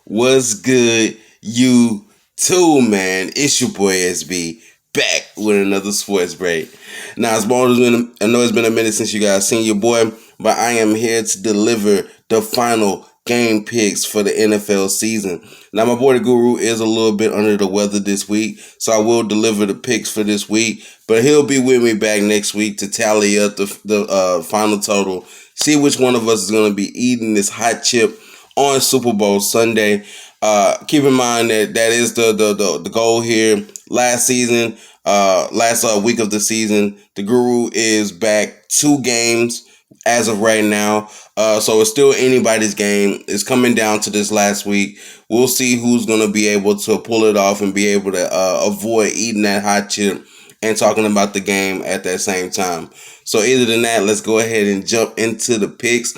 What's good, you too, man? It's your boy SB back with another sports break. Now, I know it's been a minute since you guys seen your boy, but I am here to deliver the final game picks for the NFL season. Now, my boy the Guru is a little bit under the weather this week, so I will deliver the picks for this week. But he'll be with me back next week to tally up the final total, see which one of us is going to be eating this hot chip on Super Bowl Sunday. Keep in mind that that is the goal here. Last season, last week of the season, the Guru is back 2 games as of right now. So it's still anybody's game. It's coming down to this last week. We'll see who's going to be able to pull it off and be able to avoid eating that hot chip and talking about the game at that same time. So either than that, let's go ahead and jump into the picks.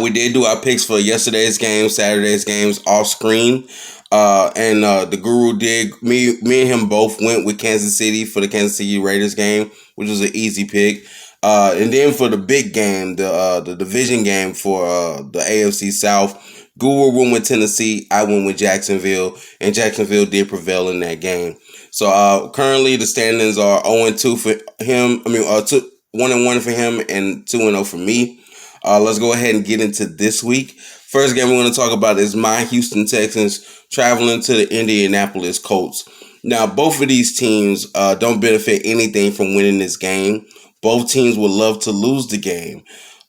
We did do our picks for yesterday's games, Saturday's games off screen. And the Guru did, me and him both went with Kansas City for the Kansas City Raiders game, which was an easy pick. And then for the big game, the division game for the AFC South, Guru went with Tennessee, I went with Jacksonville, and Jacksonville did prevail in that game. So currently the standings are 0-2 for him. 1-1 for him and 2-0 for me. Let's go ahead and get into this week. First game we're going to talk about is my Houston Texans traveling to the Indianapolis Colts. Now, both of these teams don't benefit anything from winning this game. Both teams would love to lose the game.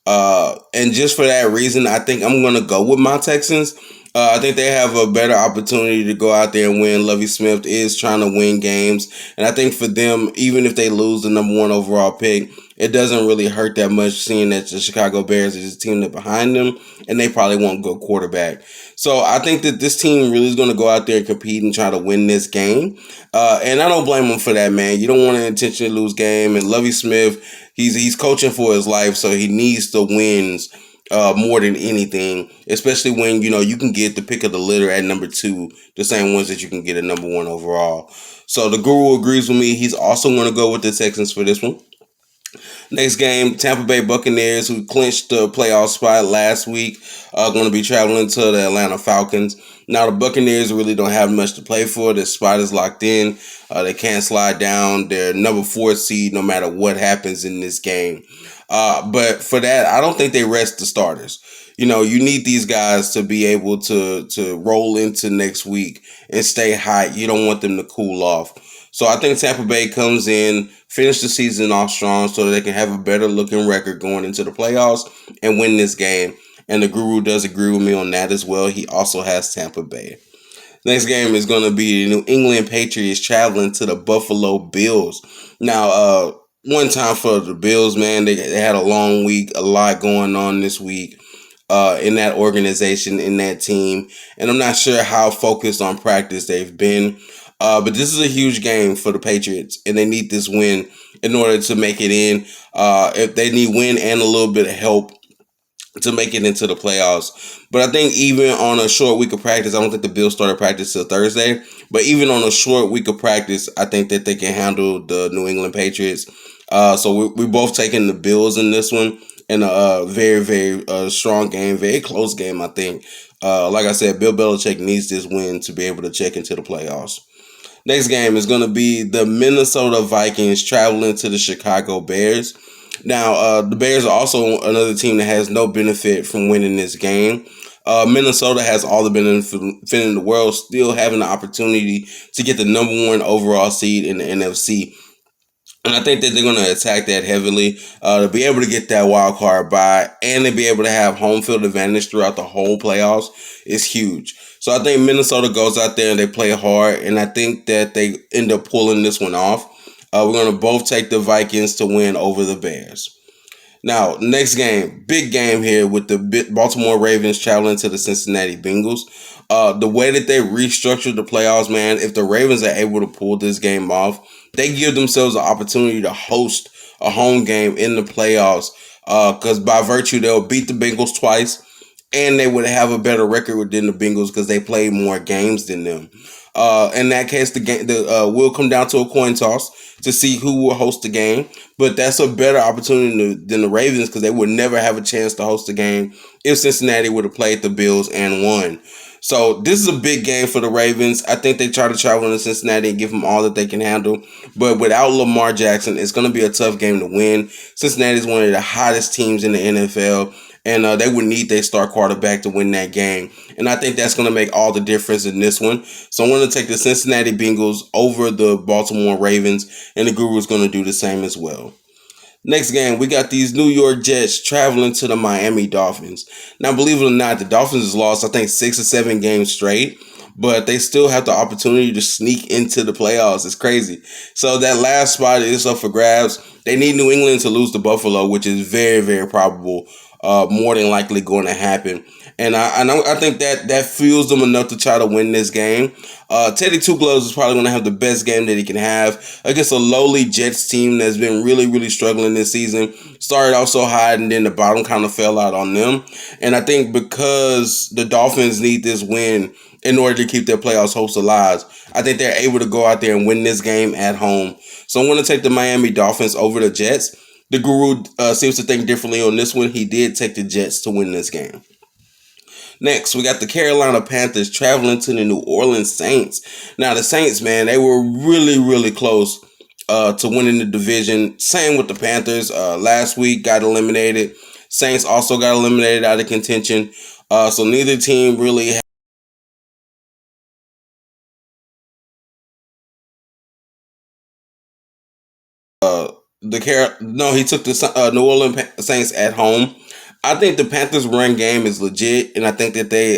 And just for that reason, I think I'm going to go with my Texans. I think they have a better opportunity to go out there and win. Lovie Smith is trying to win games. And I think for them, even if they lose the number 1 overall pick, it doesn't really hurt that much, seeing that the Chicago Bears is a team that behind them, and they probably won't go quarterback. So I think that this team really is going to go out there and compete and try to win this game. And I don't blame them for that, man. You don't want to intentionally lose game. And Lovie Smith, he's coaching for his life, so he needs the wins more than anything, especially when, you can get the pick of the litter at number 2, the same ones that you can get at number 1 overall. So the Guru agrees with me. He's also going to go with the Texans for this one. Next game, Tampa Bay Buccaneers, who clinched the playoff spot last week, are going to be traveling to the Atlanta Falcons. Now, the Buccaneers really don't have much to play for. Their spot is locked in. They can't slide down. They're number 4 seed no matter what happens in this game. But for that, I don't think they rest the starters. You need these guys to be able to roll into next week and stay hot. You don't want them to cool off. So I think Tampa Bay comes in, finish the season off strong so that they can have a better looking record going into the playoffs and win this game. And the Guru does agree with me on that as well. He also has Tampa Bay. Next game is going to be the New England Patriots traveling to the Buffalo Bills. Now, one time for the Bills, man, they had a long week, a lot going on this week in that organization, in that team. And I'm not sure how focused on practice they've been. But this is a huge game for the Patriots, and they need this win in order to make it in. If they need win and a little bit of help to make it into the playoffs. But I think even on a short week of practice, I don't think the Bills started practice till Thursday. But even on a short week of practice, I think that they can handle the New England Patriots. So we're both taking the Bills in this one, in a very, very strong game, very close game, I think. Like I said, Bill Belichick needs this win to be able to check into the playoffs. Next game is going to be the Minnesota Vikings traveling to the Chicago Bears. Now, the Bears are also another team that has no benefit from winning this game. Minnesota has all the benefit in the world, still having the opportunity to get the number 1 overall seed in the NFC. And I think that they're going to attack that heavily to be able to get that wild card bye and to be able to have home field advantage throughout the whole playoffs is huge. So I think Minnesota goes out there and they play hard, and I think that they end up pulling this one off. We're going to both take the Vikings to win over the Bears. Now, next game, big game here with the Baltimore Ravens traveling to the Cincinnati Bengals. The way that they restructured the playoffs, man, if the Ravens are able to pull this game off, they give themselves an opportunity to host a home game in the playoffs because by virtue, they'll beat the Bengals twice, and they would have a better record within the Bengals because they played more games than them. In that case, the game will come down to a coin toss to see who will host the game. But that's a better opportunity than the Ravens because they would never have a chance to host the game if Cincinnati would have played the Bills and won. So this is a big game for the Ravens. I think they try to travel into Cincinnati and give them all that they can handle. But without Lamar Jackson, it's going to be a tough game to win. Cincinnati is one of the hottest teams in the NFL, and they would need their star quarterback to win that game. And I think that's going to make all the difference in this one. So I'm going to take the Cincinnati Bengals over the Baltimore Ravens, and the Guru is going to do the same as well. Next game, we got these New York Jets traveling to the Miami Dolphins. Now, believe it or not, the Dolphins has lost, I think, 6 or 7 games straight, but they still have the opportunity to sneak into the playoffs. It's crazy. So that last spot is up for grabs. They need New England to lose to Buffalo, which is very, very probable, more than likely going to happen. And I think that fuels them enough to try to win this game. Teddy Two Gloves is probably going to have the best game that he can have against a lowly Jets team that's been really, really struggling this season. Started off so high and then the bottom kind of fell out on them. And I think because the Dolphins need this win in order to keep their playoffs hopes alive, I think they're able to go out there and win this game at home. So I'm going to take the Miami Dolphins over the Jets. The Guru seems to think differently on this one. He did take the Jets to win this game. Next, we got the Carolina Panthers traveling to the New Orleans Saints. Now, the Saints, man, they were really, really close to winning the division. Same with the Panthers. Last week got eliminated. Saints also got eliminated out of contention. So neither team really he took the New Orleans Saints at home. I think the Panthers' run game is legit, and I think that they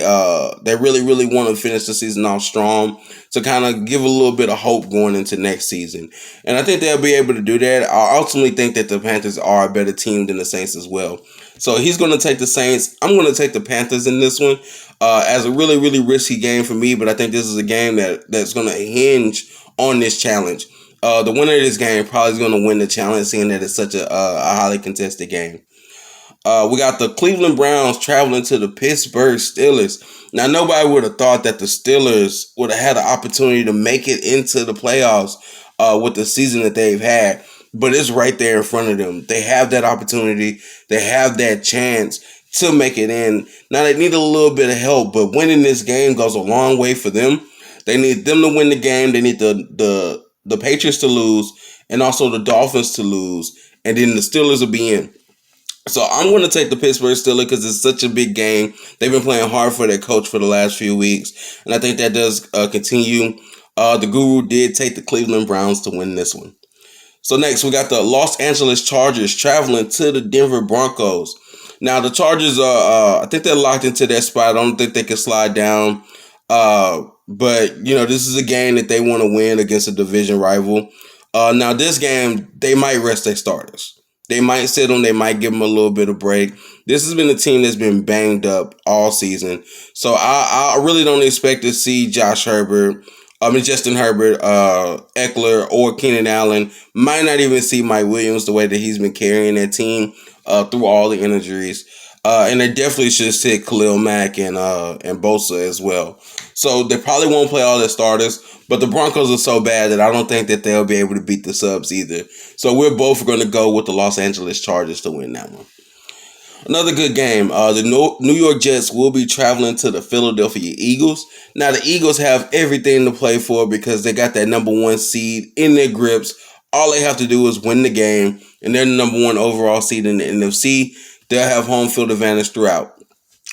really, really want to finish the season off strong to kind of give a little bit of hope going into next season. And I think they'll be able to do that. I ultimately think that the Panthers are a better team than the Saints as well. So he's going to take the Saints. I'm going to take the Panthers in this one as a really, really risky game for me, but I think this is a game that's going to hinge on this challenge. The winner of this game probably is going to win the challenge, seeing that it's such a highly contested game. We got the Cleveland Browns traveling to the Pittsburgh Steelers. Now, nobody would have thought that the Steelers would have had an opportunity to make it into the playoffs with the season that they've had, but it's right there in front of them. They have that opportunity. They have that chance to make it in. Now, they need a little bit of help, but winning this game goes a long way for them. They need them to win the game. They need the Patriots to lose and also the Dolphins to lose, and then the Steelers will be in. So I'm going to take the Pittsburgh Steelers because it's such a big game. They've been playing hard for their coach for the last few weeks, and I think that does continue. The Guru did take the Cleveland Browns to win this one. So next, we got the Los Angeles Chargers traveling to the Denver Broncos. Now, the Chargers are, I think they're locked into that spot. I don't think they can slide down. But, this is a game that they want to win against a division rival. Now, this game, they might rest their starters. They might sit them. They might give them a little bit of break. This has been a team that's been banged up all season. So I really don't expect to see Justin Herbert, Eckler, or Keenan Allen. Might not even see Mike Williams the way that he's been carrying that team through all the injuries. And they definitely should sit Khalil Mack and Bosa as well. So they probably won't play all their starters, but the Broncos are so bad that I don't think that they'll be able to beat the Subs either. So we're both going to go with the Los Angeles Chargers to win that one. Another good game. The New York Jets will be traveling to the Philadelphia Eagles. Now, the Eagles have everything to play for because they got that number 1 seed in their grips. All they have to do is win the game, and they're the number 1 overall seed in the NFC. They'll have home field advantage throughout.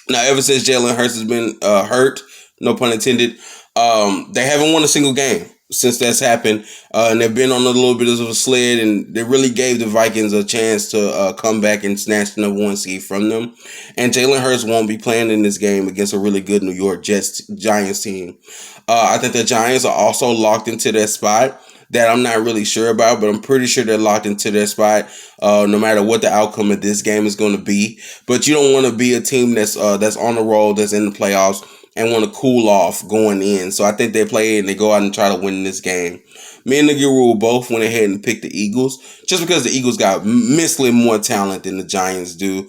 Now, ever since Jalen Hurts has been hurt, no pun intended, they haven't won a single game since that's happened. And they've been on a little bit of a sled, and they really gave the Vikings a chance to come back and snatch the number 1 seed from them. And Jalen Hurts won't be playing in this game against a really good New York Giants team. I think the Giants are also locked into that spot that I'm not really sure about, but I'm pretty sure they're locked into their spot no matter what the outcome of this game is going to be. But you don't want to be a team that's on the roll, that's in the playoffs, and want to cool off going in. So I think they play and they go out and try to win this game. Me and the Guru both went ahead and picked the Eagles, just because the Eagles got immensely more talent than the Giants do.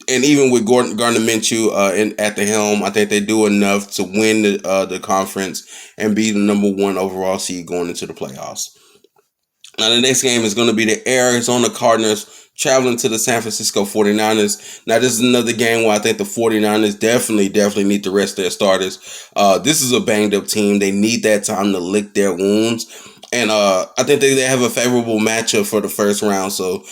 And even with Gardner Minshew at the helm, I think they do enough to win the conference and be the number 1 overall seed going into the playoffs. Now, the next game is going to be the Arizona Cardinals traveling to the San Francisco 49ers. Now, this is another game where I think the 49ers definitely need to rest their starters. This is a banged up team. They need that time to lick their wounds. And I think they have a favorable matchup for the first round. So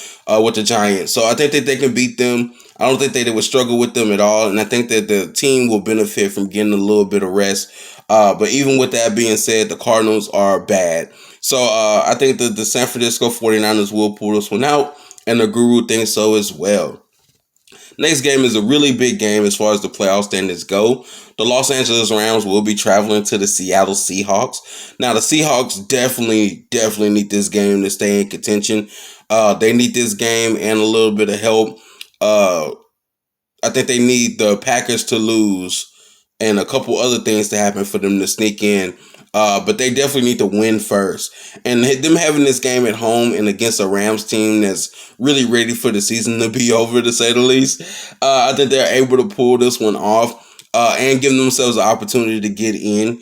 with the Giants. So I think that they can beat them. I don't think they would struggle with them at all. And I think that the team will benefit from getting a little bit of rest. But even with that being said, the Cardinals are bad. So I think that the San Francisco 49ers will pull this one out. And the Guru thinks so as well. Next game is a really big game as far as the playoff standings go. The Los Angeles Rams will be traveling to the Seattle Seahawks. Now, the Seahawks definitely need this game to stay in contention. They need this game and a little bit of help. I think they need the Packers to lose and a couple other things to happen for them to sneak in. But they definitely need to win first. And them having this game at home and against a Rams team that's really ready for the season to be over, to say the least, I think they're able to pull this one off and give themselves an opportunity to get in.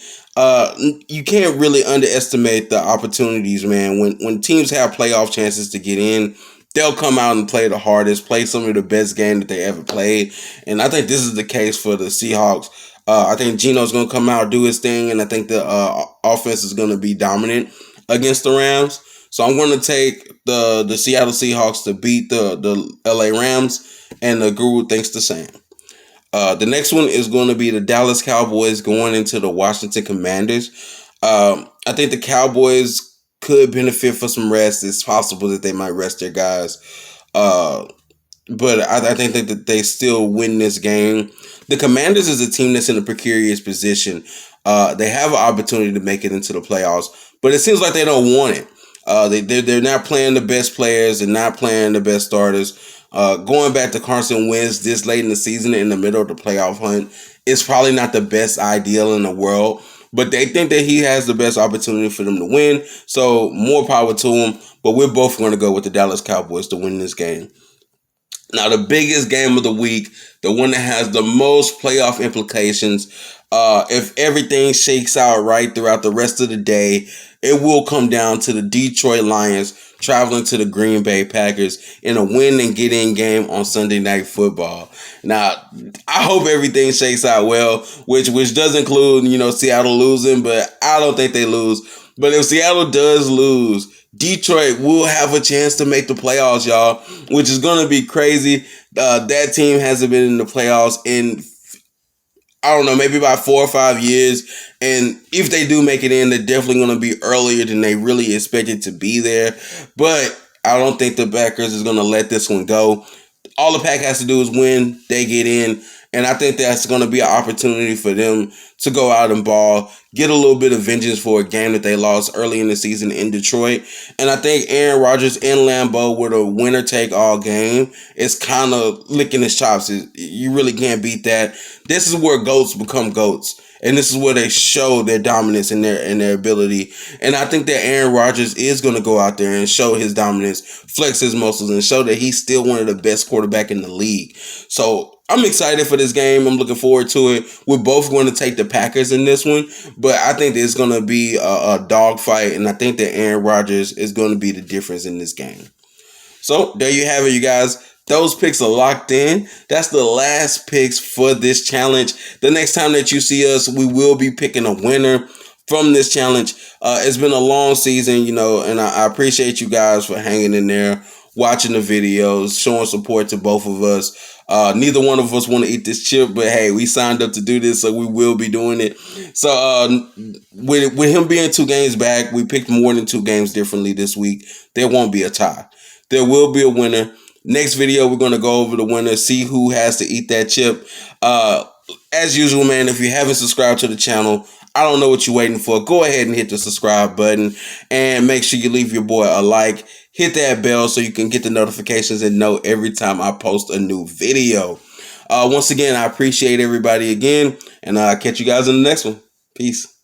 You can't really underestimate the opportunities, man. When teams have playoff chances to get in, they'll come out and play the hardest, play some of the best game that they ever played. And I think this is the case for the Seahawks. I think Geno's going to come out, do his thing, and I think the offense is going to be dominant against the Rams. So I'm going to take the Seattle Seahawks to beat the LA Rams, and the Guru thinks the same. The next one is going to be the Dallas Cowboys going into the Washington Commanders. I think the Cowboys could benefit for some rest. It's possible that they might rest their guys. But I think that they still win this game. The Commanders is a team that's in a precarious position. They have an opportunity to make it into the playoffs, but it seems like they don't want it. They're not playing the best players. They're not playing the best starters. Going back to Carson Wentz this late in the season in the middle of the playoff hunt is probably not the best ideal in the world, but they think that he has the best opportunity for them to win. So more power to him, but we're both going to go with the Dallas Cowboys to win this game. Now, the biggest game of the week, the one that has the most playoff implications, if everything shakes out right throughout the rest of the day, it will come down to the Detroit Lions traveling to the Green Bay Packers in a win and get in game on Sunday Night Football. Now, I hope everything shakes out well, which does include, Seattle losing, but I don't think they lose. But if Seattle does lose, Detroit will have a chance to make the playoffs, y'all, which is going to be crazy. That team hasn't been in the playoffs in, I don't know, maybe about 4 or 5 years. And if they do make it in, they're definitely going to be earlier than they really expected to be there. But I don't think the Packers is going to let this one go. All the Pack has to do is win. They get in. And I think that's going to be an opportunity for them to go out and ball, get a little bit of vengeance for a game that they lost early in the season in Detroit. And I think Aaron Rodgers and Lambeau with a winner-take-all game is kind of licking his chops. You really can't beat that. This is where GOATs become GOATs. And this is where they show their dominance and their ability. And I think that Aaron Rodgers is going to go out there and show his dominance, flex his muscles, and show that he's still one of the best quarterback in the league. So I'm excited for this game. I'm looking forward to it. We're both going to take the Packers in this one, but I think there's going to be a dogfight, and I think that Aaron Rodgers is going to be the difference in this game. So there you have it, you guys. Those picks are locked in. That's the last picks for this challenge. The next time that you see us, we will be picking a winner from this challenge. It's been a long season, and I appreciate you guys for hanging in there, watching the videos, showing support to both of us. Neither one of us want to eat this chip, but hey, we signed up to do this, so we will be doing it. So with him being 2 games back, we picked more than 2 games differently this week. There won't be a tie. There will be a winner. Next video, we're going to go over the winner, see who has to eat that chip. As usual, man, if you haven't subscribed to the channel, I don't know what you're waiting for. Go ahead and hit the subscribe button and make sure you leave your boy a like. Hit that bell so you can get the notifications and know every time I post a new video. Once again, I appreciate everybody again, and I'll catch you guys in the next one. Peace.